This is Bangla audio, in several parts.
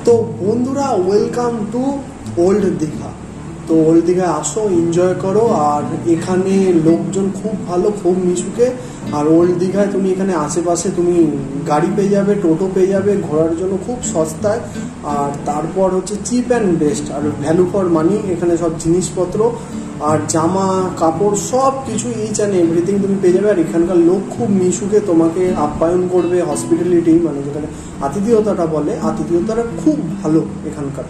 তো বন্ধুরা, ওয়েলকাম টু ওল্ড দীঘা। তো ওল্ড দীঘায় আসো, এনজয় করো। আর এখানে লোকজন খুব ভালো, খুব মিশুকে। আর ওল্ড দীঘায় তুমি এখানে আশেপাশে তুমি গাড়ি পেয়ে যাবে, টোটো পেয়ে যাবে, ঘোরার জন্য খুব সস্তায়। আর তারপর হচ্ছে চিপ অ্যান্ড বেস্ট আর ভ্যালু ফর মানি। এখানে সব জিনিসপত্র আর জামা কাপড় সব কিছু ইচ অ্যান্ড এভরিথিং তুমি পেয়ে যাবে। আর এখানকার লোক খুব মিশুকে তোমাকে আপ্যায়ন করবে, হসপিটালিটি মানে যেখানে আতিথেয়তাটা বলে, আতিথেয়তাটা খুব ভালো এখানকার।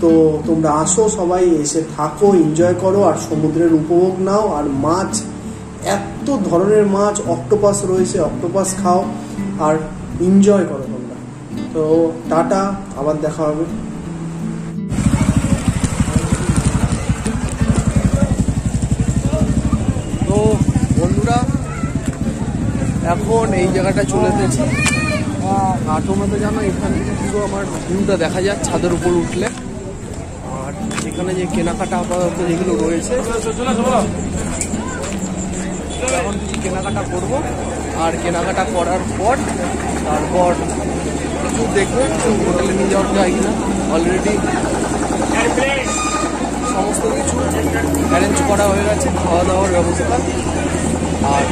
তো তোমরা আসো, সবাই এসে থাকো, এনজয় করো আর সমুদ্রের উপভোগ নাও। আর মাছ, এত ধরনের মাছ, অক্টোপাস রয়েছে, অক্টোপাস খাও আর এনজয় করো তোমরা। তো টাটা, আবার দেখা হবে। তো বন্ধুরা, এখন এই জায়গাটা চলে এসেছি। আর তোমরা তো জানো এখান থেকে পুরো আমার ভিউটা দেখা যায় ছাদের উপর উঠলে। আর এখানে যে কেনাকাটা আপাতত যেগুলো রয়েছে, এখন কিছু কেনাকাটা করবো। আর কেনাকাটা করার পর তারপর কিছু দেখবো হোটেলে নিয়ে যাওয়া যায় কিনা। অলরেডি সমস্ত কিছু অ্যারেঞ্জ করা হয়ে গেছে, খাওয়া দাওয়ার ব্যবস্থা। আর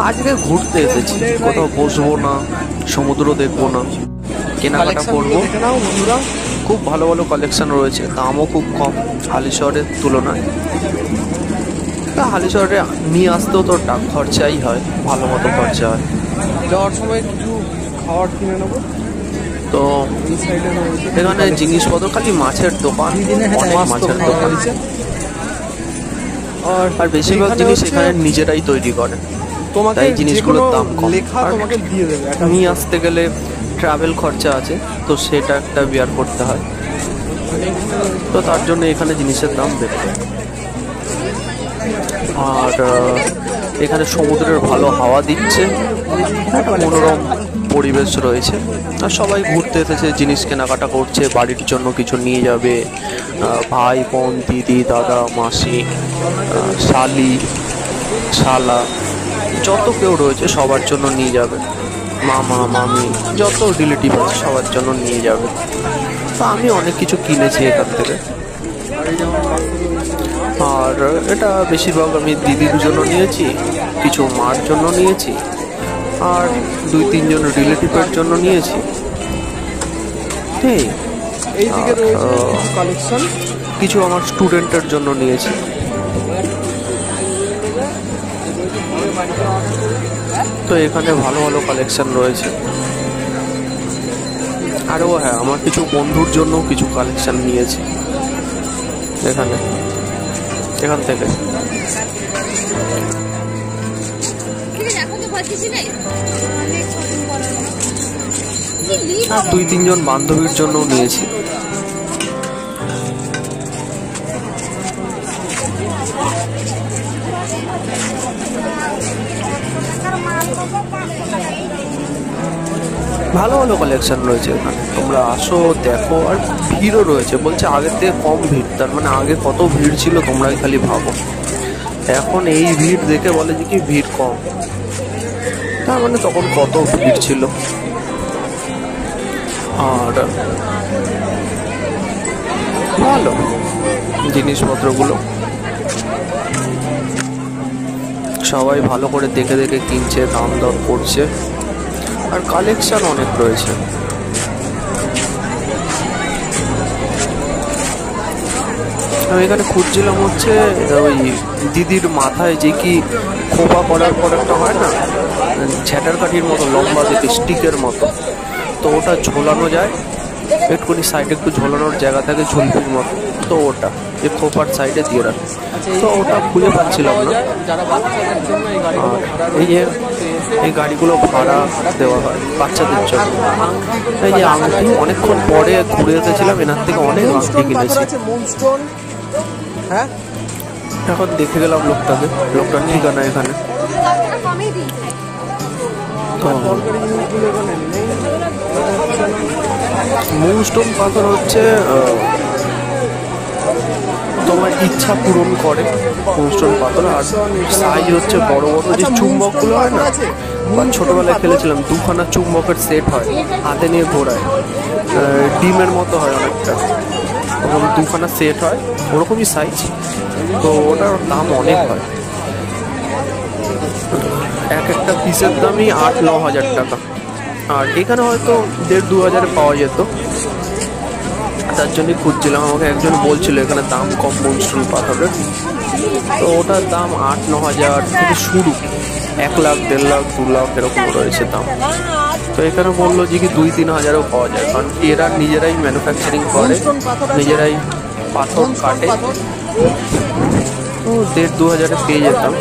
আজকে ঘুরতে এসেছি, কোথাও বসবো না, সমুদ্র দেখবো না, কেনাকাটা করবো। বন্ধুরা, খুব ভালো ভালো কালেকশন রয়েছে, দামও খুব কম হালিশহরের তুলনায়। তা হালিশহরে নিয়ে আসতেও তো টাকা খরচাই হয়, ভালো মতো খরচা হয়। যাওয়ার সময় কিছু খাওয়ার কিনে নেবো। তো এখানে জিনিসপত্র খালি মাছের দোকান, অনেক মাছের দোকান। আর বেশিরভাগ জিনিস এখানে নিজেরাই তৈরি করে, তাই জিনিসগুলোর দাম কম। নিয়ে আসতে গেলে ট্রাভেল খরচা আছে, তো সেটা একটা বিয়ার করতে হয়। তো তার জন্য এখানে জিনিসের দাম বেশি। আর এখানে সমুদ্রের ভালো হাওয়া দিচ্ছে, মনোরম পরিবেশ রয়েছে। আর সবাই ঘুরতে এসেছে, জিনিস কেনাকাটা করছে, বাড়ির জন্য কিছু নিয়ে যাবে। ভাই বোন, দিদি, দাদা, মাসি, শালি, শালা, যত কেউ রয়েছে সবার জন্য নিয়ে যাবে। মামা মামি, যত রিলেটিভ আছে সবার জন্য নিয়ে যাবে। তো আমি অনেক কিছু কিনেছি এখান থেকে। আর এটা বেশিরভাগ আমি দিদির জন্য নিয়েছি, কিছু মার জন্য নিয়েছি, আর 2-3 জন রিলেটিভের জন্য নিয়েছি। কিছু আমার স্টুডেন্টের জন্য নিয়েছি। তো এখানে ভালো ভালো কালেকশন রয়েছে। আরও হ্যাঁ, আমার কিছু বন্ধুর জন্য কিছু কালেকশন নিয়েছি এখান থেকে। 2-3 জন বান্ধবীর জন্য নিয়েছি। ভালো ভালো কালেকশন রয়েছে এখানে, তোমরা আসো দেখো। আর ভিড়ও রয়েছে, বলছে আগের থেকে কম ভিড়। তার মানে আগে কত ভিড় ছিল তোমরাই খালি ভাবো। এখন এই ভিড় দেখে বলে যে কি ভিড় কম, তার মানে তখন কত ভিড় ছিল। আর ভালো জিনিসপত্রগুলো সবাই ভালো করে দেখে দেখে কিনছে, দাম দর করছে। আর কালেকশন অনেক রয়েছে। আমি এখানে খুঁজছিলাম হচ্ছে ওই দিদির মাথায় যে কি খোপা করার পর একটা হয় না, ঝ্যাটার কাঠির মতো লম্বা দেখে, স্টিকের মতো। তো ওটা ঝোলানো যায়, একটুখানি সাইডে একটু ঝোলানোর জায়গা থাকে ঝুলপির মতো। তো ওটা এই খোপার সাইডে দিয়ে রাখে। তো ওটা খুঁজে পাচ্ছিলাম না। এই যে এই গাড়িগুলো ভাড়া দেওয়া হয় বাচ্চাদের জন্য। এই যে আংটি, অনেকক্ষণ পরে ঘুরে এসেছিলাম, এনার থেকে অনেক আংটি কিনেছি। হ্যাঁ, এখন দেখে গেলাম লোকটার ঠিকানা এখানে। তো মুনস্টোন পাথর হচ্ছে তোমার ইচ্ছা পূরণ করে মুনস্টোন পাথর। আর সাইজ হচ্ছে বড় বড় যে চুম্বকগুলো হয় না, ছোটবেলায় খেলেছিলাম, দুখানা চুম্বকের সেট হয়, হাতে নিয়ে ঘোরায়, ডিমের মতো হয় অনেকটা, ওরকম দুখানা সেট হয়, ওরকমই সাইজ। তো ওটার দাম অনেক হয়, এক একটা পিসের দামই 8-9 হাজার টাকা। আর এখানে হয়তো 1.5-2 হাজারে পাওয়া যেত, তার জন্যই খুঁজছিলাম। আমাকে একজন বলছিল এখানে দাম কম মুনস্টোন পাথরের, তো ওটার দাম 8-9 হাজার থেকে শুরু, 1 লাখ, 1.5 লাখ, 2 লাখ এরকম রয়েছে দাম। তো এখানে বললো যে কি 2-3 হাজারও পাওয়া যায়, কারণ এরা নিজেরাই ম্যানুফ্যাকচারিং করে, নিজেরাই পাথর কাটে। তো 1.5-2 হাজারে পেয়ে যেতাম,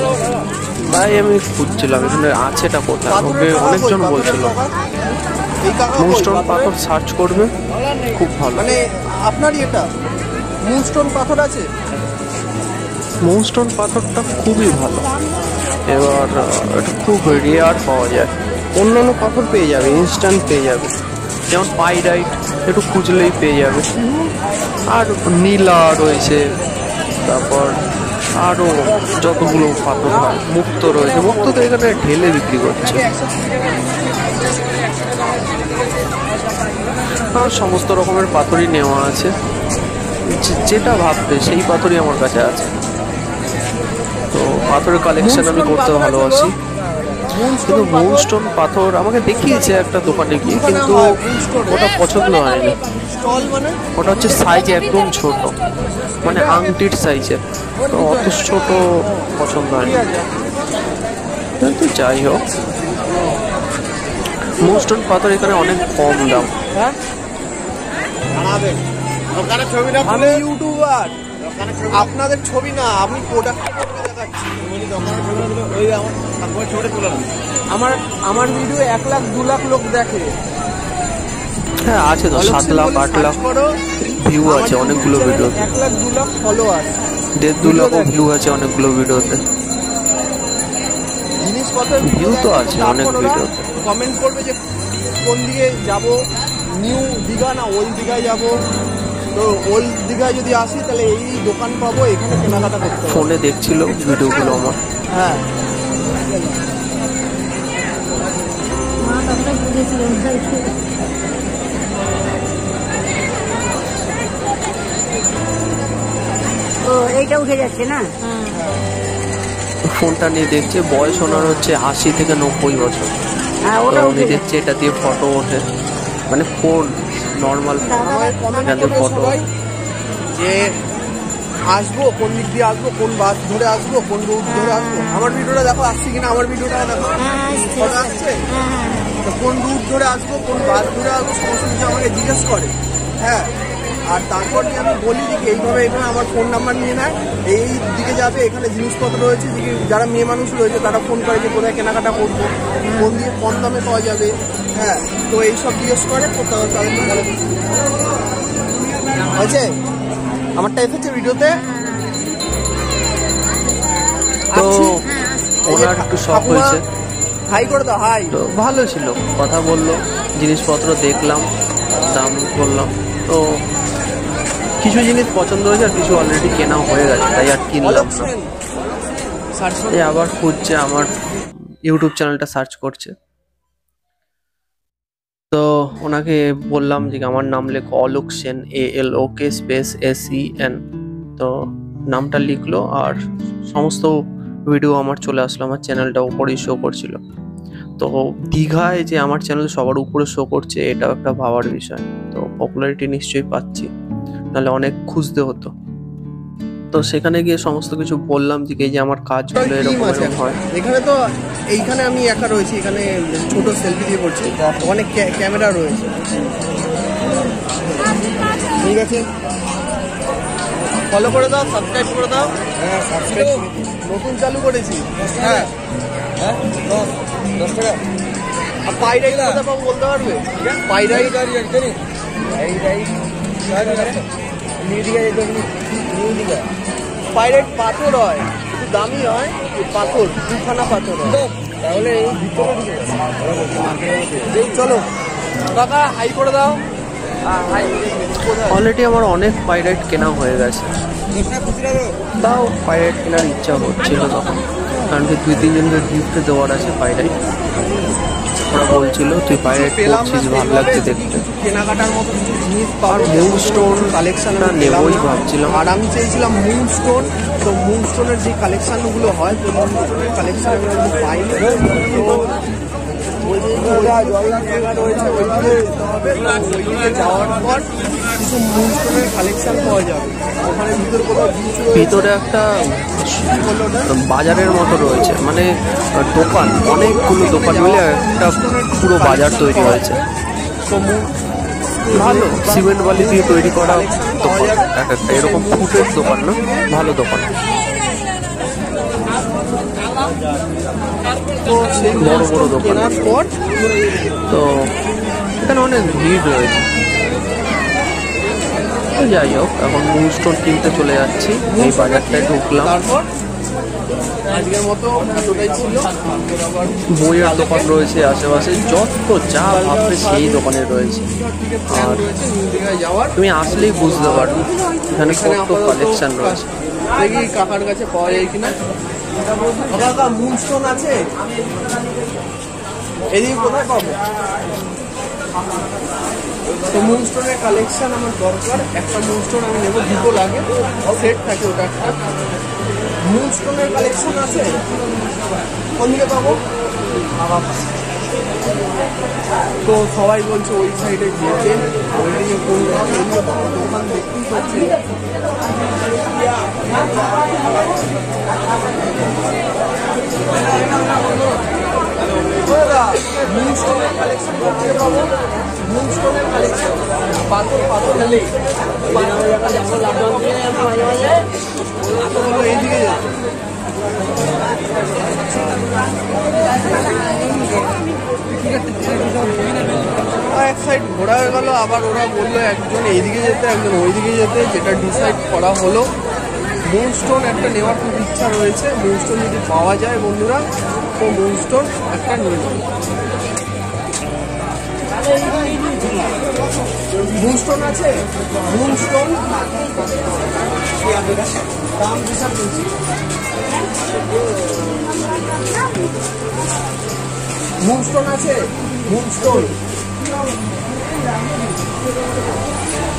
তাই আমি খুঁজছিলাম এখানে আছেটা কোথায়। ওকে অনেকজন বলছিল মুনস্টোন পাথর সার্চ করবে, খুব ভালো। মানে আপনারই এটা মুনস্টোন পাথর আছে? মুনস্টোন পাথরটা খুবই ভালো, এবার এটা খুব রেয়ার পাওয়া যায়। অন্যান্য পাথর পেয়ে যাবে, ইনস্ট্যান্ট পেয়ে যাবে, যেমন পাইরাইট একটু খুঁজলেই পেয়ে যাবে। আর নীলা রয়েছে, তারপর আরও যতগুলো পাথর হয়, মুক্ত রয়েছে, মুক্ত তো এখানে ঢেলে বিক্রি করছে। আর সমস্ত রকমের পাথরই নেওয়া আছে, যেটা ভাববে সেই পাথরই আমার কাছে আছে। তো পাথরের কালেকশন আমি করতে ভালোবাসি, কিন্তু মুনস্টোন পাথর আমাকে দেখিয়েছে একটা দোকানে গিয়ে, কিন্তু ওটা পছন্দ হয়নি। ওটা হচ্ছে সাইজ একদম ছোট, মানে আংটির সাইজের, তো অত ছোট পছন্দ হয়নি। কিন্তু যাই হোক, মুনস্টোন পাথর এখানে অনেক কম দাম। আমি ইউটিউবার, আপনাদের ছবি না, আমি প্রোডাক্ট দেখাচ্ছি। আমার ভিডিও 1 লাখ 2 লাখ লোক দেখে। হ্যাঁ আছে তো, 7 লাখ 8 লাখ ভিউ আছে অনেকগুলো ভিডিওতে, 1 লাখ 2 লাখ ফলোয়ার, 1.5-2 লাখ ভিউ আছে অনেকগুলো ভিডিওতে। জিনিসপত্রের ভিউ তো আছে অনেক ভিডিওতে। কমেন্ট করবে যে কোন দিকে যাব, নিউ দীঘা না ওল্ড দীঘায় যাব। তো ওল্ড দীঘায় যদি আসি তাহলে এই দোকান পাবো, এখানে কেনাকাটা করতে হবে। ফোনে দেখছিল ভিডিওগুলো আমার। হ্যাঁ, এইটা উঠে যাচ্ছে না, ফোনটা নিয়ে দেখছে, বয়স ওনার হচ্ছে 80 থেকে 90 বছর। তো উনি দেখছে এটা দিয়ে ফটো ওঠে, মানে ফোন নর্মাল ফটো। যে আসবো কোন দিক দিয়ে আসবো, কোন বাস ধরে আসবো, কোন রুট ধরে আসবো। আমার ভিডিওটা দেখো আসছে কিনা, আমার ভিডিওটা দেখো আসছে, তো কোন রুট ধরে আসবো, কোন বাস ধরে আসবো, সমস্ত কিছু আমাকে জিজ্ঞেস করে। হ্যাঁ, আর তারপর যে আমি বলি যে এইভাবে এখানে আমার ফোন নাম্বার নিয়ে নেয়, এই দিকে যাবে, এখানে জিনিসপত্র রয়েছে, যারা মেয়ে মানুষ রয়েছে তারা ফোন করে যে কোথায় কেনাকাটা করবো, কোন দিয়ে কম দামে পাওয়া যাবে। হ্যাঁ, তো এইসব জিজ্ঞেস করে, তাদেরকে বলে দিচ্ছি। হয়েছে আমারটা এসেছে ভিডিওতে। তো ওনার একটু শখ হয়েছে, হাই করে দাও, হাই। তো ভালো ছিল, কথা বললো, জিনিসপত্র দেখলাম, দাম করলাম। তো কিছু জিনিস পছন্দ হয়েছে, আর কিছু অলরেডি কেনা হয়ে গেছে, তাই আর কিনলাম না। এই আবার খুঁজছে, আমার ইউটিউব চ্যানেলটা সার্চ করছে। তো ওনাকে বললাম যে আমার নাম লেখো Alok Sen, ALOK space SEN। তো নামটা লিখলো, আর সমস্ত ভিডিও আমার চলে আসলো, আমার চ্যানেলটা উপরেই শো করছিল। তো দীঘায় যে আমার চ্যানেল সবার উপরে শো করছে, এটাও একটা ভাবার বিষয়। তো পপুলারিটি নিশ্চয়ই পাচ্ছি, নাহলে অনেক খুঁজতে হতো। তো সেখানে গিয়ে সমস্ত কিছু বললাম যে এই যে আমার কাজগুলো এরকম হয়। এখানে তো এইখানে আমি একা রয়েছি, এখানে ছোট সেলফি দিয়ে করছি, অনেক ক্যামেরা রয়েছে। ঠিক আছে, ফলো করে দাও, সাবস্ক্রাইব করে দাও। হ্যাঁ, সাবস্ক্রাইব নতুন চালু করেছি। হ্যাঁ, 10 টাকা। আর পাইরাইট কথা পাবো বলতে পারবে? পাইরাইট পাইরাইট পাথর হয়, একটু দামি হয়, পাথর 2খানা পাথর হয়। তাহলে এই ভিতরে চলো কাকা, হাই করে দাও। অলরেডি আমার অনেক পাইরাইট কেনা হয়ে গেছে, তাও পাইরাইট কেনার ইচ্ছা হচ্ছিল তখন। কারণ কি 2-3 জনকে গিফট দেওয়ার আছে পায়রায়। ওরা বলছিল তুই পায়রায় করছিস, ভালো লাগছে দেখতে। কেনাকাটার মতো কিছু জিনিস আর মুনস্টোন কালেকশনটা নেবই ভাবছিলাম। আর আমি চেয়েছিলাম মুনস্টোন, তো মুনস্টোনের যে কালেকশনগুলো হয় তো মুনস্টোনের কালেকশন আমি পাইনি। তো রয়েছে ওইদিকে যাওয়ার পর কিছু মুনস্টোনের কালেকশন পাওয়া যাবে। ওখানে ভিতরে একটা বাজারের মতো রয়েছে, মানে দোকান, অনেকগুলো দোকান মিলে একটা পুরো বাজার তৈরি হয়েছে। ভালো সিমেন্ট বালি দিয়ে তৈরি করা দোকান, এক একটা এরকম ফুটের দোকান না, ভালো দোকান। তো সেই বড় বড় দোকান। কেনার পর তো এখানে অনেক ভিড় রয়েছে। যাই হোক, এখন মুনস্টোন কিনতে চলে যাচ্ছি, এই বাজারটায় ঢুকলাম। তারপর আজকের মতো এতটাই ছিল। বইয়ের দোকান রয়েছে আশেপাশে, যত যা ভাববে সেই দোকানে রয়েছে। আর তুমি আসলেই বুঝতে পারবে এখানে কত কালেকশন রয়েছে। দেখি কাকার কাছে পাওয়া যায় কিনা। কাকা মুনস্টোন আছে এদিকে কোথায় পাবো? তো মুনস্টোনের কালেকশন আমার দরকার। একটা মুনস্টোন আমি নেবো, দুটো লাগে, সেট থাকে ওটা একটা। মুনস্টোনের কালেকশন আছে, কোন দিকে পাবো? তো সবাই বলছে ওই সাইডে যেতে, ওইদিকে কোন দোকান দেখতেই পাচ্ছি। মুনস্টোনের কালেকশন করতে পাবো, মুনস্টোনের কালেকশন পাথর এইদিকে যাচ্ছে। এক সাইড ঘোরা হয়ে গেল, আবার ওরা বললো একজন এইদিকে যেতে একজন ওইদিকে যেতে, যেটা ডিসাইড করা হলো। মুনস্টোন একটা নেওয়ার খুব ইচ্ছা রয়েছে। মুনস্টোন যদি পাওয়া যায় বন্ধুরা, তো মুনস্টোন একটা নিয়ে নেব। মুনস্টোন আছে, মুনস্টোন দাম হিসাব বলছি। মুনস্টোন আছে, মুনস্টোন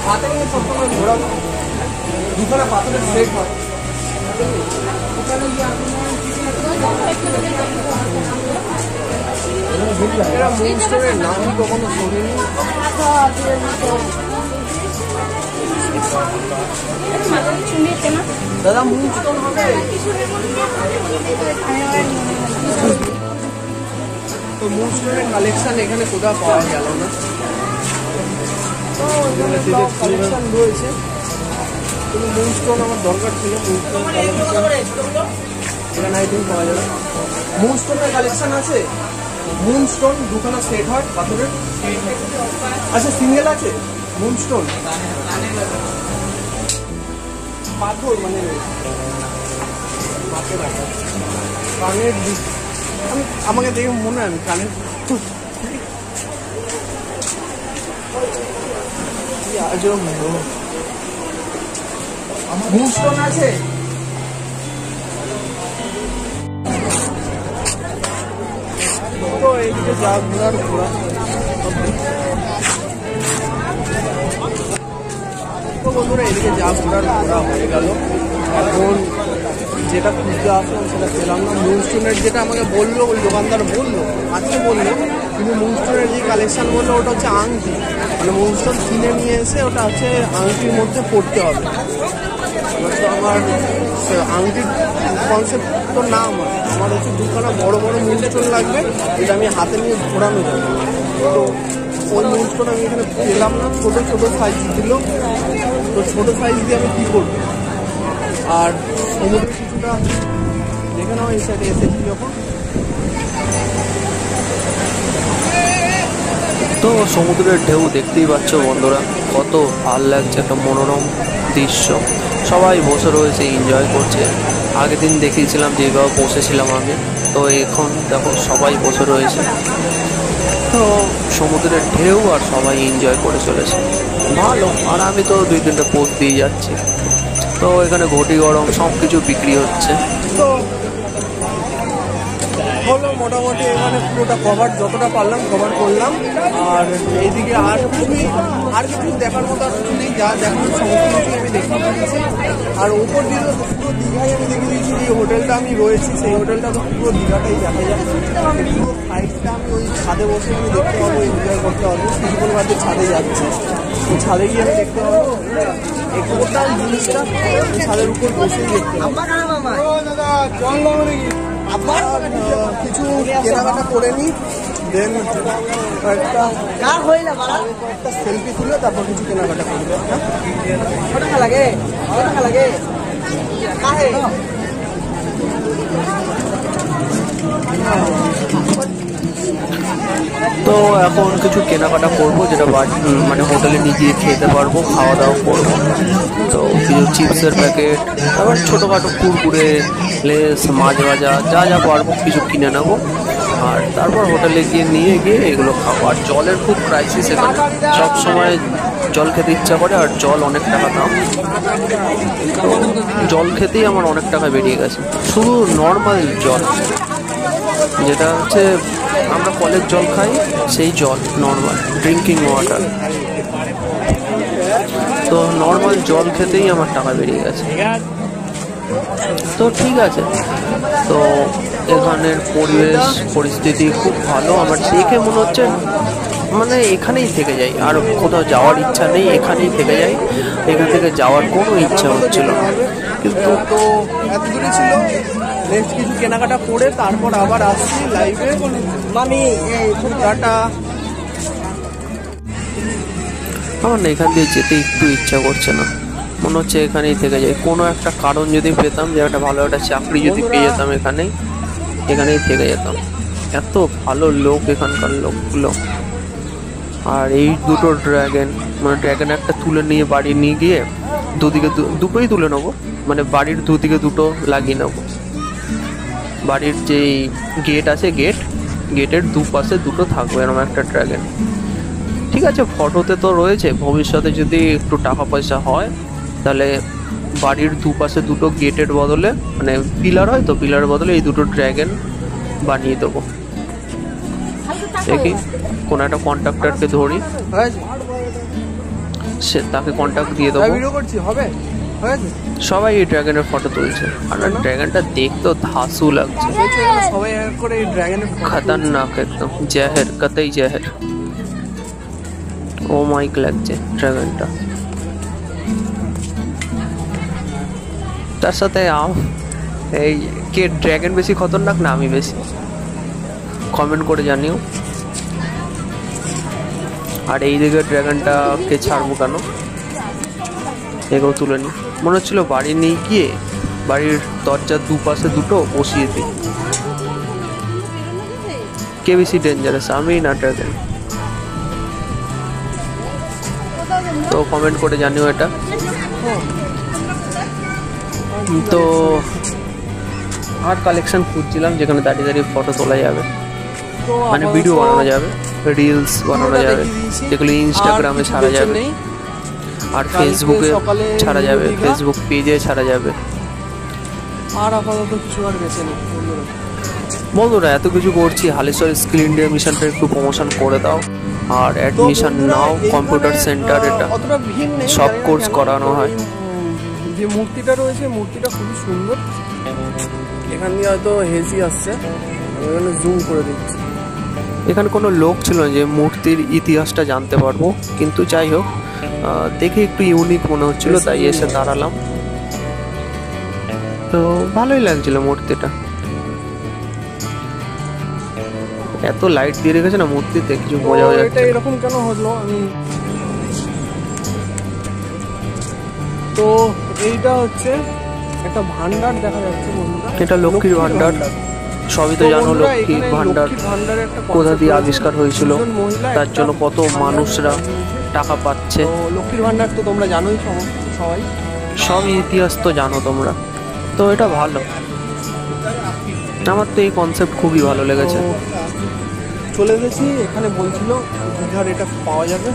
হাতে নিয়ে সবসময় ঘোরাবো। দুখানা পাথরের সেট হয়। এরা মুনস্টোনের নাম কখনো শুনিনি। দাদা মুনস্টোন হবে? তো মুনস্টোনের কালেকশন এখানে কোথাও পাওয়া গেল না। কালেকশন রয়েছে, কিন্তু মুনস্টোন আমার দরকার ছিল। মুনস্টোন কালেকশন এখানে আই থিঙ্ক পাওয়া যাবে। মুনস্টোনের কালেকশন আছে, মুনস্টোন দুখানা সেট হয় পাথরের। আচ্ছা সিঙ্গেল আছে মুনস্টোন পাথর, মানে কানের আমাকে দেখে মনে হয় আমি কানের মুনস্টোন আছে। তো এইদিকে যা ঘোরার ঘোরা। তো বন্ধুরা এদিকে যা ঘোরার ঘোরা হয়ে গেল। এখন যেটা খুঁজতে আসলাম সেটা পেলাম না। মুনস্টোনের যেটা আমাকে বললো, ওই দোকানদার বললো আজকে বললো, কিন্তু মুনস্টোনের যে কালেকশন বললো ওটা হচ্ছে আংটি, মানে মুনস্টোন কিনে নিয়ে এসে ওটা হচ্ছে আংটির মধ্যে পড়তে হবে। তো আমার আংটির কনসেপ্ট তো না, আমার হচ্ছে দুখানা বড় বড় মুনস্টোন লাগবে, যেটা আমি হাতে নিয়ে ঘোরানো যাবে। তো ওই মুনস্টোন আমি এখানে পেলাম না, ছোটো ছোটো সাইজ দিল। তো ছোটো সাইজ দিয়ে আমি কী করবো? আর সমুদ্রের কিছুটা দেখে নাও, এই সাইডে এসেছি যখন। তো সমুদ্রের ঢেউ দেখতেই পাচ্ছ বন্ধুরা, কত ভাল লাগছে, একটা মনোরম দৃশ্য। সবাই বসে রয়েছে, এনজয় করছে। আগের দিন দেখিয়েছিলাম যেভাবে বসেছিলাম আমি, তো এখন দেখো সবাই বসে রয়েছে। তো সমুদ্রের ঢেউ আর সবাই এনজয় করে চলেছে, ভালো। আর আমি তো 2-3টে পোস্ট দিয়ে যাচ্ছি। তো এখানে ঘটি গরম সব কিছু বিক্রি হচ্ছে। তো হলো মোটামুটি এখানে পুরোটা কভার, যতটা পারলাম কভার করলাম। আর এইদিকে আর কিছু দেখার মতো আর কিছু নেই, যা দেখার সমস্ত কিছু আমি দেখতে পেয়েছি। আর ওপর দিয়ে তো পুরো দীঘায় আমি দেখে দিয়েছি, যে হোটেলটা আমি রয়েছি সেই হোটেলটা তো পুরো দীঘাটাই দেখা যাচ্ছে। পুরো ফ্লাইটটা আমি ওই ছাদে বসে আমি দেখতে পাবো, এনজয় করতে পারবো। কিছুক্ষণ বাদে ছাদে যাচ্ছে, ছাদে গিয়ে আমি দেখতে পাবো এই টোটাল জিনিসটা ছাদের উপর বসেই দেখতে পাবো। কিছু কেনাকাটা করে নিই, দেন একটা সেলফি তুলে তারপর কিছু কেনাকাটা করবে। লাগে তো এখন কিছু কেনাকাটা করবো, যেটা মানে হোটেলে নিয়ে গিয়ে খেতে পারবো, খাওয়া দাওয়া করবো। তো কিছু চিপসের প্যাকেট, আবার ছোটোখাটো কুরকুরে, লেস, মাছ ভাজা, যা যা পারবো কিছু কিনে নেবো। আর তারপর হোটেলে নিয়ে গিয়ে এগুলো খাবো। আর জলের খুব ক্রাইসিস এখানে, সবসময় জল খেতে ইচ্ছা করে, আর জল অনেক টাকা দাম। তো জল খেতেই আমার অনেক টাকা বেরিয়ে গেছে, শুধু নর্মাল জল, যেটা হচ্ছে আমরা কলের জল খাই সেই জল, নর্মাল ড্রিঙ্কিং ওয়াটার। তো নর্মাল জল খেতেই আমার টাকা বেরিয়ে গেছে। তো ঠিক আছে, তো এখানের পরিবেশ পরিস্থিতি খুব ভালো, আমার দেখে মনে হচ্ছে মানে এখানেই থেকে যাই, আর কোথাও যাওয়ার ইচ্ছা নেই, এখানেই থেকে যাই। এখান থেকে যাওয়ার কোনো ইচ্ছা হচ্ছিল না, কিন্তু তো এত দূরে ছিল। নেক্সট কিছু কেনাকাটা করে তারপর আবার আসছি লাইভে। মামি টাটা। আমার না এখান দিয়ে যেতে একটু ইচ্ছা করছে না, মনে হচ্ছে এখানেই থেকে যাই। কোনো একটা কারণ যদি পেতাম, যে একটা ভালো একটা চাকরি যদি পেয়ে যেতাম, এখানেই থেকে যেতাম। এত ভালো লোক এখানকার লোকগুলো। আর এই দুটো ড্রাগন, মানে ড্রাগন একটা তুলে নিয়ে বাড়ি নিয়ে গিয়ে দুদিকে দুটোই তুলে নেবো, মানে বাড়ির দুদিকে দুটো লাগিয়ে নেবো। বাড়ির যেই গেট আছে, গেটের দুপাশে দুটো থাকবে এরকম একটা ড্রাগন। ঠিক আছে, ফটোতে তো রয়েছে, ভবিষ্যতে যদি একটু টাকা পয়সা হয় তাহলে বাড়ির দুপাশে দুটো গেটের বদলে, মানে পিলার হয় তো, পিলারের বদলে এই দুটো ড্রাগন বানিয়ে দেবো। দেখি কোনো একটা কন্ট্রাক্টরকে ধরি, সে তাকে কন্ট্যাক্ট দিয়ে দেবো। সবাই এই ড্রাগনের ফটো তুলছে, আর ড্রাগনটা দেখতে ধাসু লাগছে, খতরনাক একদম, জহর, কতই জহর। ও মাইক লাগছে ড্রাগনটা। তার সাথে এই কে ড্রাগন বেশি খতরনাক না আমি বেশি, কমেন্ট করে জানিও। আর এই দিকে ড্রাগনটাকে ছাড়বো কেন, এগুলো তুলে নি। মনে হচ্ছিল বাড়ি নিয়ে গিয়ে বাড়ির দরজার দুপাশে দুটো বসিয়ে দিই। কে বেশি ডেঞ্জারাস, আমি না ড্রাগন? তো কমেন্ট করে জানিও এটা। তো আর কালেকশন খুঁজছিলাম যেখানে দাঁড়িয়ে দাঁড়িয়ে ফটো তোলা যাবে, মানে ভিডিও বানানো যাবে, রিলস বানানো যাবে, যেগুলো ইনস্টাগ্রামে ছাড়া যাবে, আর ফেসবুকে ছাড়া যাবে, ফেসবুক পেজে ছাড়া যাবে। আর আপাতত কিছু আর বেঁচে নেই বন্ধুরা। এত কিছু করছি, হালেশ্বর স্কিল ইন্ডিয়া মিশনটা একটু প্রমোশন করে দাও, আর অ্যাডমিশন নাও কম্পিউটার সেন্টার। এটা সব কোর্স করানো হয়। যে মূর্তিটা রয়েছে, মূর্তিটা খুবই সুন্দর। এখান দিয়ে হয়তো হেজি আসছে, আমি জুম করে দিচ্ছি। এখানে কোনো লোক ছিল না যে মূর্তির ইতিহাসটা জানতে পারবো, কিন্তু যাই হোক দেখে একটু ইউনিক মনে হচ্ছিল, তাই এসে দাঁড়ালাম। তো ভালোই লাগছিল মূর্তিটা, এত লাইট দিয়ে রেখেছে না মূর্তিতে, কিছু বোঝা যাচ্ছে। এরকম কেন হলো আমি। তো এইটা হচ্ছে একটা ভান্ডার দেখা যাচ্ছে বন্ধুরা, এটা লক্ষ্মীর ভান্ডার। সবই তো জানো লক্ষ্মীর ভান্ডার কোথা দিয়ে আবিষ্কার হয়েছিল, তার জন্য কত মানুষরা টাকা পাচ্ছে। লক্ষ্মীর ভান্ডার তো তোমরা জানোই, সবাই সব ইতিহাস তো জানো তোমরা। তো এটা ভালো, আমার তো এই কনসেপ্ট খুবই ভালো লেগেছে। চলে এসেছি, এখানে বলছিল দীঘার এটা পাওয়া যাবে।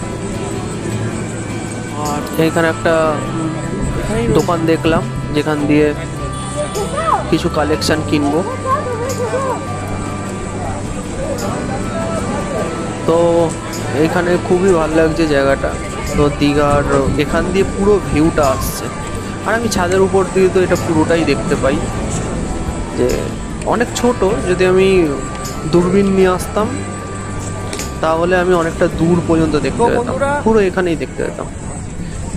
আর এখানে একটা দোকান দেখলাম যেখান দিয়ে কিছু কালেকশন কিনবো। তো এখানে খুবই ভালো লাগছে জায়গাটা। তো দীঘার এখান দিয়ে পুরো ভিউটা আসছে, আর আমি ছাদের উপর দিয়ে তো এটা পুরোটাই দেখতে পাই। যে অনেক ছোট, যদি আমি দূরবীন নিয়ে আসতাম তাহলে আমি অনেকটা দূর পর্যন্ত দেখতে পেতাম, পুরো এখানেই দেখতে পেতাম।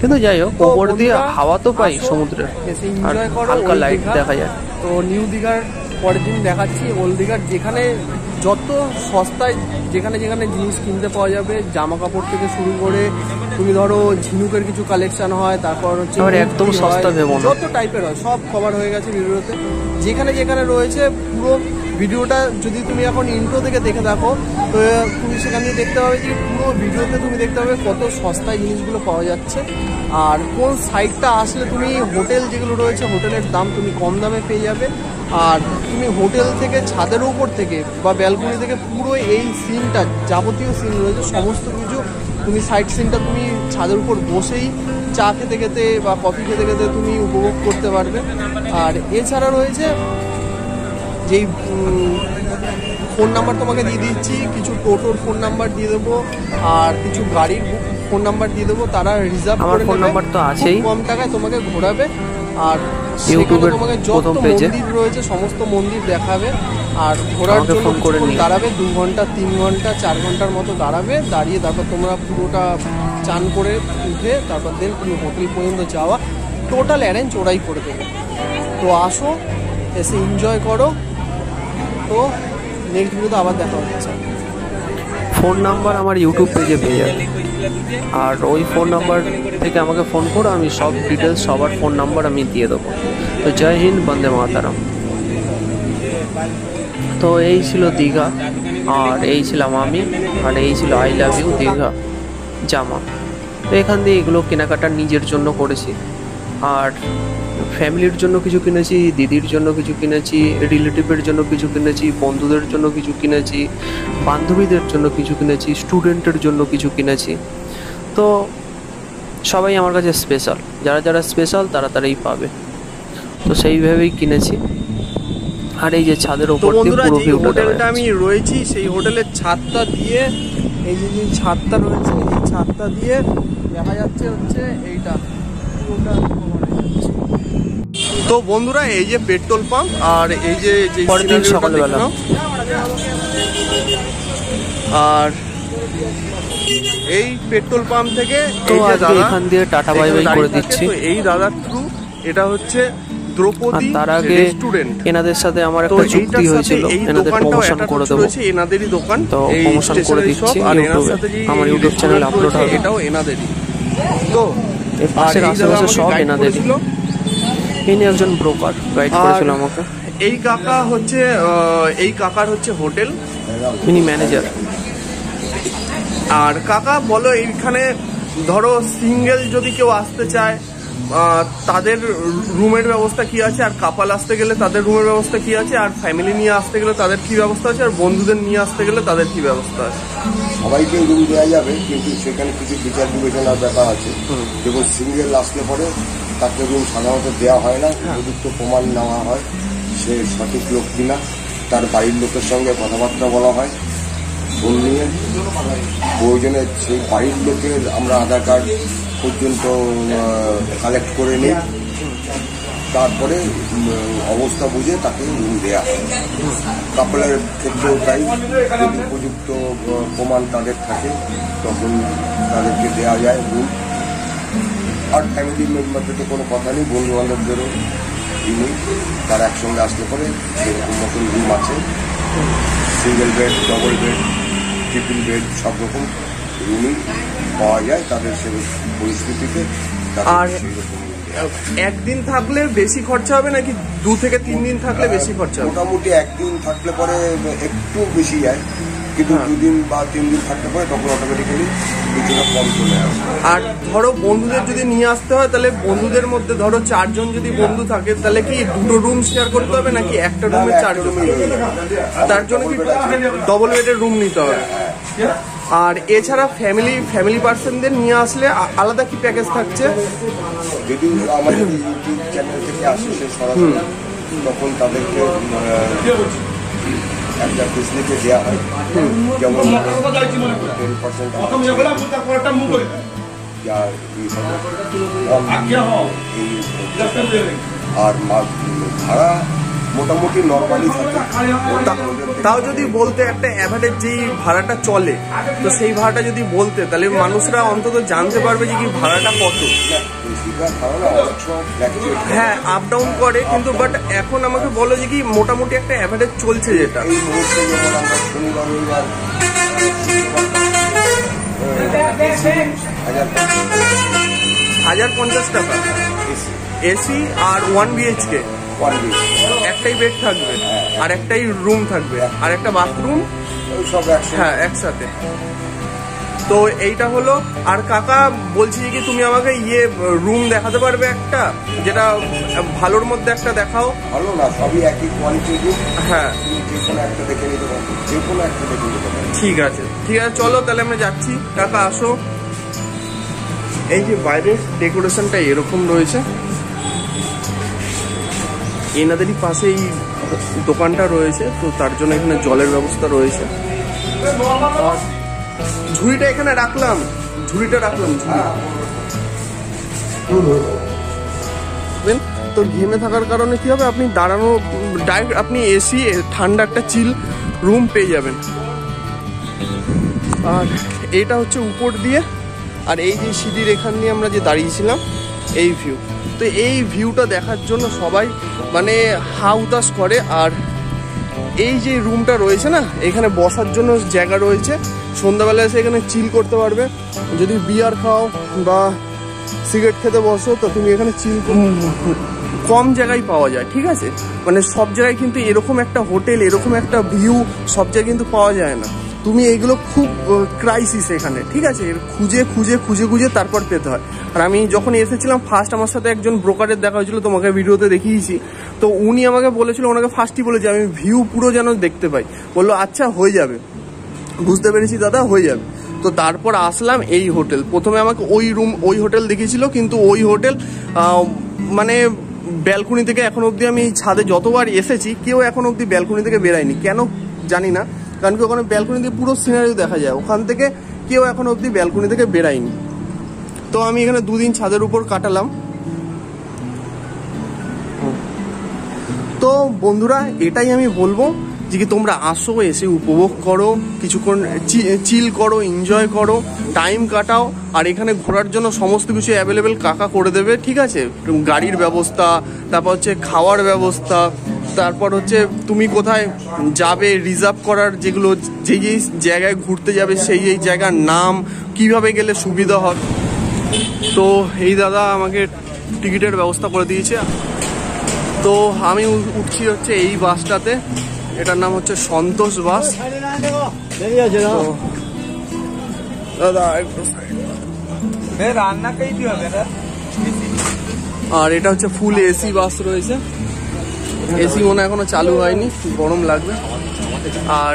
কিন্তু যাই হোক, ওপর দিয়ে হাওয়া তো পাই সমুদ্রের, আর হালকা লাইট দেখা যায়। তো নিউ দীঘার পরের দিন দেখাচ্ছি ওল্ড দীঘার, যেখানে যত সস্তায় যেখানে যেখানে জিনিস কিনতে পাওয়া যাবে, জামা কাপড় থেকে শুরু করে তুমি ধরো ঝিনুকের কিছু কালেকশন হয়, তারপর হচ্ছে একদম সস্তা ভেবো না, যত টাইপের হয় সব কভার হয়ে গেছে ভিডিওতে। যেখানে যেখানে রয়েছে পুরো ভিডিওটা যদি তুমি এখন ইন্ট্রো থেকে দেখে দেখো, তো তুমি সেখান দিয়ে দেখতে পাবে যে পুরো ভিডিওতে তুমি দেখতে পাবে কত সস্তায় জিনিসগুলো পাওয়া যাচ্ছে, আর কোন সাইডটা আসলে তুমি হোটেল যেগুলো রয়েছে হোটেলের দাম তুমি কম দামে পেয়ে যাবে। আর তুমি হোটেল থেকে ছাদের উপর থেকে বা ব্যালকনি থেকে পুরো এই সিনটা, যাবতীয় সিন রয়েছে সমস্ত কিছু তুমি সাইড সিনটা তুমি ছাদের উপর বসেই চা খেতে খেতে বা কফি খেতে খেতে তুমি উপভোগ করতে পারবে। আর এছাড়া রয়েছে যেই ফোন নাম্বার তোমাকে দিয়ে দিচ্ছি, কিছু টোটোর ফোন নাম্বার দিয়ে দেবো আর কিছু গাড়ির ফোন নাম্বার দিয়ে দেবো, তারা রিজার্ভ করে ফোন নাম্বার তো আছেই, কম টাকায় তোমাকে ঘোরাবে। আর ইউটিউবের তোমাকে যত প্রথম পেজে মন্দির রয়েছে সমস্ত মন্দির দেখাবে, আর ঘোরার জন্য ফোন করে দাঁড়াবে 2 ঘন্টা 3 ঘন্টা 4 ঘন্টার মতো দাঁড়াবে, দাঁড়িয়ে তারপর তোমরা পুরোটা চান করে উঠে তারপর দেন তুমি হোটেল পর্যন্ত যাওয়া টোটাল অ্যারেঞ্জ ওরাই করে দেবে। তো আসো, এসে এনজয় করো। তো নেক্সট ভিডিওতে আবার দেখা হচ্ছে। ফোন নাম্বার আমার ইউটিউব পেজে পেয়ে যাবে, আর ওই ফোন নাম্বার থেকে আমাকে ফোন করো, আমি সব ডিটেলস সবার ফোন নাম্বার আমি দিয়ে দেবো। তো জয় হিন্দ, বন্দে মাতারাম। তো এই ছিল দীঘা, আর এই ছিলাম আমি, আর এই ছিল আই লাভ ইউ দীঘা জামা। তো এখান দিয়ে এগুলো কেনাকাটা নিজের জন্য করেছি, আর ফ্যামিলির জন্য কিছু কিনেছি, দিদির জন্য কিছু কিনেছি, রিলেটিভের জন্য কিছু কিনেছি, বন্ধুদের জন্য কিছু কিনেছি, বান্ধবীদের জন্য কিছু কিনেছি, স্টুডেন্টের জন্য কিছু কিনেছি। তো সবাই আমার কাছে স্পেশাল, যারা যারা স্পেশাল তারা তারাই পাবে, তো সেইভাবেই কিনেছি। আর এই যে ছাদের ওপর দিয়ে পুরো ভিউটা হোটেলটা আমি রয়েছি, সেই হোটেলের ছাদটা দিয়ে, এই যে যে ছাদটা রয়েছে এই ছাদটা দিয়ে দেখা যাচ্ছে হচ্ছে এইটা পুরোটা। তো বন্ধুরা, এই যে পেট্রোল পাম্প, আর এই যে পরের দিন সকালবেলা, আর এই পেট্রোল পাম্প থেকে তো এখান দিয়ে টাটা বাই বাই করে দিচ্ছি। এই দাদার থ্রু এটা হচ্ছে দ্রৌপদী তার আগে রেস্টুরেন্ট, এনাদের সাথে আমার একটা চুক্তি হয়েছিল, এনাদের প্রমোশন করে দেবো, এনাদেরই দোকান, তো প্রমোশন করে দিচ্ছি ইউটিউবে, আমার ইউটিউব চ্যানেলে আপলোড হবে, এটাও এনাদেরই। তো এর পাশের আশেপাশে সব এনাদেরই। ইনি একজন ব্রোকার, গাইড করেছিল আমাকে। এই কাকার হচ্ছে হোটেল, ইনি ম্যানেজার। আর কাকা বলো, এইখানে ধরো সিঙ্গেল যদি কেউ আসতে চায় তাদের রুমের ব্যবস্থা কি আছে, আর কাপাল আসতে গেলে তাদের রুমের ব্যবস্থা কি আছে, আর ফ্যামিলি নিয়ে আসতে গেলে তাদের কি ব্যবস্থা আছে, আর বন্ধুদের নিয়ে আসতে গেলে তাদের কি ব্যবস্থা আছে? সবাইকে রুম দেওয়া যাবে, কিন্তু সেখানে কিছু বিচার বিবেচনার ব্যাপার আছে। যেমন সিঙ্গেল আসলে পরে তাকে রুম সাধারণত দেওয়া হয় না, উপযুক্ত প্রমাণ নেওয়া হয় সে সঠিক লোক কিনা, তার বাড়ির লোকের সঙ্গে কথাবার্তা বলা হয় রুম নিয়ে, প্রয়োজনে সেই বাড়ির লোকের আমরা আধার কার্ড পর্যন্ত কালেক্ট করে নিই, তারপরে অবস্থা বুঝে তাকে রুম দেওয়া হয়। কাপলের ক্ষেত্রেও তাই, যদি উপযুক্ত প্রমাণ তাদের থাকে তখন তাদেরকে দেওয়া যায় রুম। আর ফ্যামিলি মেম্বারদের তো কোনো কথা নেই, বন্ধু বান্ধবদেরও নেই, তারা একসঙ্গে আসলে পরে সেরকম মতন রুম আছে, single bed, double bed, triple bed, সব রকম রুমই পাওয়া যায় তাদের সে পরিস্থিতিতে। আর একদিন থাকলে বেশি খরচা হবে নাকি 2 থেকে 3 দিন থাকলে বেশি খরচা হবে? মোটামুটি একদিন থাকলে পরে একটু বেশি যায়, কিন্তু 2 দিন বা 3 দিন থাকতে পারে তখন অটোমেটিক্যালি কিছুটা কম চলে আসে। আর ধরো বন্ধুদের যদি নিয়ে আসতে হয়, তাহলে বন্ধুদের মধ্যে ধরো 4 জন যদি বন্ধু থাকে, তাহলে কি 2টো রুম শেয়ার করতে হবে নাকি একটা রুমে 4 জন? তার জন্য কি ডবল বেডের রুম নিতে হবে? আর এছাড়া ফ্যামিলি পার্সনদের নিয়ে আসলে আলাদা কি প্যাকেজ থাকছে? যদি আমাদের ইউটিউব চ্যানেল থেকে আসে সে সরাসরি, তখন তাদেরকে একটা ফেসিলিটি দেওয়া হয়, যেমন 10% আর ভাড়া মোটামুটি নর্মালি থাকে। তাও যদি বলতে একটা অ্যাভারেজ যেই ভাড়াটা চলে, তো সেই ভাড়াটা যদি বলতে, তাহলে মানুষরা অন্তত জানতে পারবে যে কি ভাড়াটা কত। হ্যাঁ, আপ ডাউন করে, কিন্তু বাট এখন আমাকে বলো যে কি মোটামুটি একটা অ্যাভারেজ চলছে যেটা। এই মুহূর্তে যেমন আমরা শনিবার রবিবার 1050 টাকা এসি আর 1 BHK, একটাই বেড থাকবে আর একটাই রুম থাকবে আর একটা বাথরুম, সব হ্যাঁ একসাথে। তো এইটা হলো। আর কাকা বলছি কি তুমি আমাকে রুম দেখাতে পারবে একটা, যেটা ভালোর মধ্যে একটা দেখাও। ভালো না, সবই একই কোয়ালিটির রুম। হ্যাঁ, যে কোনো একটা দেখে নিতে পারো, যে কোনো একটা দেখে নিতে পারো। ঠিক আছে চলো তাহলে আমরা যাচ্ছি। কাকা আসো। এই যে বাইরের ডেকোরেশনটা এরকম রয়েছে, এনাদেরই পাশে এই দোকানটা রয়েছে, তো তার জন্য এখানে জলের ব্যবস্থা রয়েছে। আর ঝুড়িটা এখানে রাখলাম, তো ঘেমে থাকার কারণে কি হবে, আপনি দাঁড়ানো ডাইরেক্ট আপনি এসি ঠান্ডা একটা চিল রুম পেয়ে যাবেন। আর এইটা হচ্ছে উপর দিয়ে, আর এই যে সিঁড়ির এখান দিয়ে আমরা যে দাঁড়িয়েছিলাম এই ভিউ, তো এই ভিউটা দেখার জন্য সবাই মানে হাউতাস করে। আর এই যে রুমটা রয়েছে না, এখানে বসার জন্য জায়গা রয়েছে, সন্ধ্যাবেলা এসে এখানে চিল করতে পারবে। যদি বিয়ার খাও বা সিগারেট খেতে বসো, তো তুমি এখানে চিল কম জায়গায় পাওয়া যায়, ঠিক আছে? মানে সব জায়গায় কিন্তু এরকম একটা হোটেল, এরকম একটা ভিউ সব জায়গায় কিন্তু পাওয়া যায় না। তুমি এইগুলো খুব ক্রাইসিস এখানে, ঠিক আছে? খুঁজে তারপর পেতে হয়। আর আমি যখন এসেছিলাম ফার্স্ট, আমার সাথে একজন ব্রোকারের দেখা হয়েছিল, তোমাকে ভিডিওতে দেখিয়েছি। তো উনি আমাকে বলেছিল, ওনাকে ফার্স্টই বলেছি আমি ভিউ পুরো যেন দেখতে পাই। বললো আচ্ছা হয়ে যাবে। বুঝতে পেরেছি দাদা, হয়ে যাবে। তো তারপর আসলাম এই হোটেল। প্রথমে আমাকে ওই হোটেল দেখিয়েছিল, কিন্তু ওই হোটেল মানে ব্যালকনি থেকে এখন অবধি আমি ছাদে যতবার এসেছি, কেউ এখন অবধি ব্যালকনি থেকে বেরায়নি। কেন জানি না, কারণ কি ওখানে ব্যালকনি দিয়ে পুরো সিনারি দেখা যায়, ওখান থেকে কেউ এখন অবধি ব্যালকনি থেকে বেরায়নি। তো আমি এখানে 2 দিন ছাদের উপর কাটালাম। তো বন্ধুরা, এটাই আমি বলবো যে কি তোমরা আসো, এসে উপভোগ করো, কিছুক্ষণ চিল করো, এনজয় করো, টাইম কাটাও। আর এখানে ঘোরার জন্য সমস্ত কিছু অ্যাভেলেবেল কাকা করে দেবে, ঠিক আছে? গাড়ির ব্যবস্থা, তারপর হচ্ছে খাওয়ার ব্যবস্থা, তারপর হচ্ছে তুমি কোথায় যাবে, রিজার্ভ করার যেগুলো, যেই জায়গায় ঘুরতে যাবে সেই জায়গার নাম, কিভাবে গেলে সুবিধা হয়। তো এই দাদা আমাকে টিকিটের ব্যবস্থা করে দিয়েছে। তো আমি উঠছি হচ্ছে এই বাসটাতে, এটার নাম হচ্ছে সন্তোষ বাস। দাদা আর এটা হচ্ছে ফুল এসি বাস রয়েছে। এসি মনে এখনো চালু হয়নি, গরম লাগবে। আর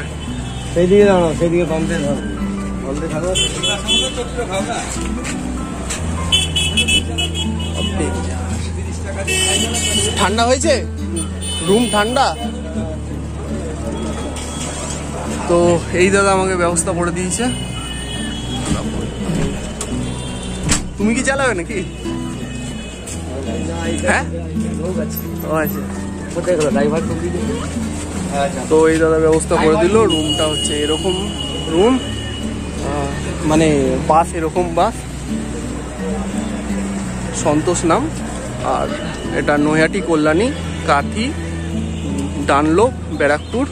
সেইদিকে দাঁড়াও, সেইদিকে কমতে ঠান্ডা হয়েছে, রুম ঠান্ডা। তো এই দাদা আমাকে ব্যবস্থা করে দিয়েছে। তুমি কি চালাবে নাকি? হ্যাঁ, তো এই দাদা ব্যবস্থা করে দিল। রুমটা হচ্ছে এরকম রুম, মানে বাস এরকম বাস, সন্তোষ নাম। আর এটা নৈহাটি, কল্যাণী, কাথি, ডানলোপ, ব্যারাকপুর,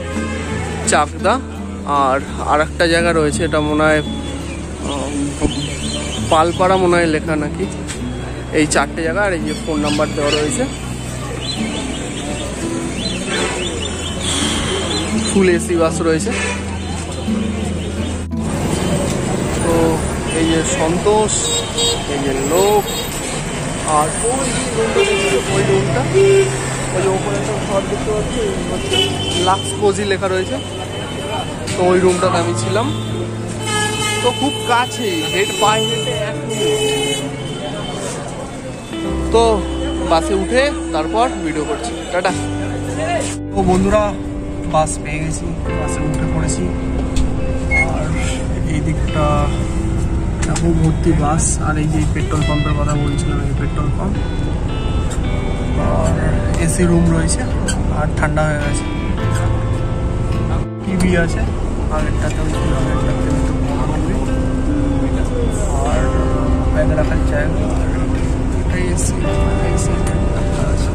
চাকদা, আর একটা জায়গা রয়েছে, এটা মনে হয় পালপাড়া মনে হয় লেখা নাকি। এই 4টে জায়গা, আর এই যে ফোন নাম্বার দেওয়া রয়েছে। ফুল এসি বাস রয়েছে। তো এই যে সন্তোষ, এই যে লোক, আর ওই রুমটা, ওই যে ওপরে একটা ঘর দেখতে পাচ্ছি, লাক্স কোজি লেখা রয়েছে। তো ওই রুমটাতে আমি ছিলাম। তো খুব কাছে, পায়ে হেঁটে 1 মিনিট। তো বাসে উঠে তারপর ভিডিও করছি, টাটা। তো বন্ধুরা, বাস পেয়ে গেছি, বাসে উঠে পড়েছি। আর এই দিকটা দেখো ভর্তি বাস। আর এই যে পেট্রোল পাম্পের কথা বলছিলাম, এই পেট্রোল পাম্প। আর এসি রুম রয়েছে আর ঠান্ডা হয়ে গেছে। টিভি আছে, আগেরটাতেও ছিল, আগেরটাতে একটু বড় টিভি। আর ব্যাগ রাখার জায়গা। আর এটাই এসি, এসি আছে।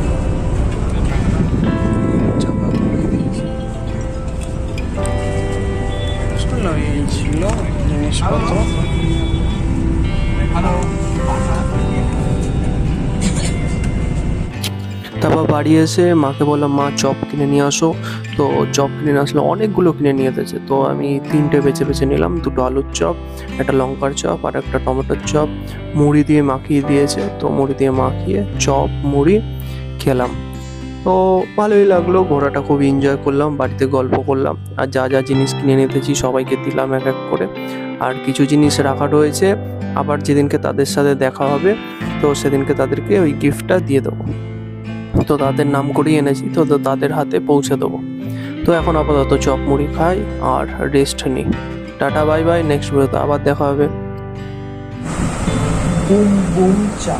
এই ছিল জিনিসপত্র। তারপর বাড়ি এসে মাকে বললাম মা চপ কিনে নিয়ে আসো। তো চপ কিনে নিয়ে আসলে অনেকগুলো কিনে নিয়ে এসেছে। তো আমি 3টে বেছে বেছে নিলাম, 2টো আলুর চপ, একটা লঙ্কার চপ আর একটা টমেটোর চপ। মুড়ি দিয়ে মাখিয়ে দিয়েছে, তো মুড়ি দিয়ে মাখিয়ে চপ মুড়ি খেলাম। তো ভালোই লাগলো, ঘোরাটা খুব এনজয় করলাম, বাড়িতে গল্প করলাম। আর যা যা জিনিস কিনে নিতেছি সবাইকে দিলাম এক এক করে। আর কিছু জিনিস রাখা রয়েছে, আবার যেদিনকে তাদের সাথে দেখা হবে তো সেদিনকে তাদেরকে ওই গিফটটা দিয়ে দেবো। তো তাদের নাম করেই এনেছি, তো তাদের হাতে পৌঁছে দেবো। তো এখন আপাতত চপ মুড়ি খাই আর রেস্ট নিই। টাটা বাই বাই, নেক্সট ভিডিওতে আবার দেখা হবে। বুম বুম চা।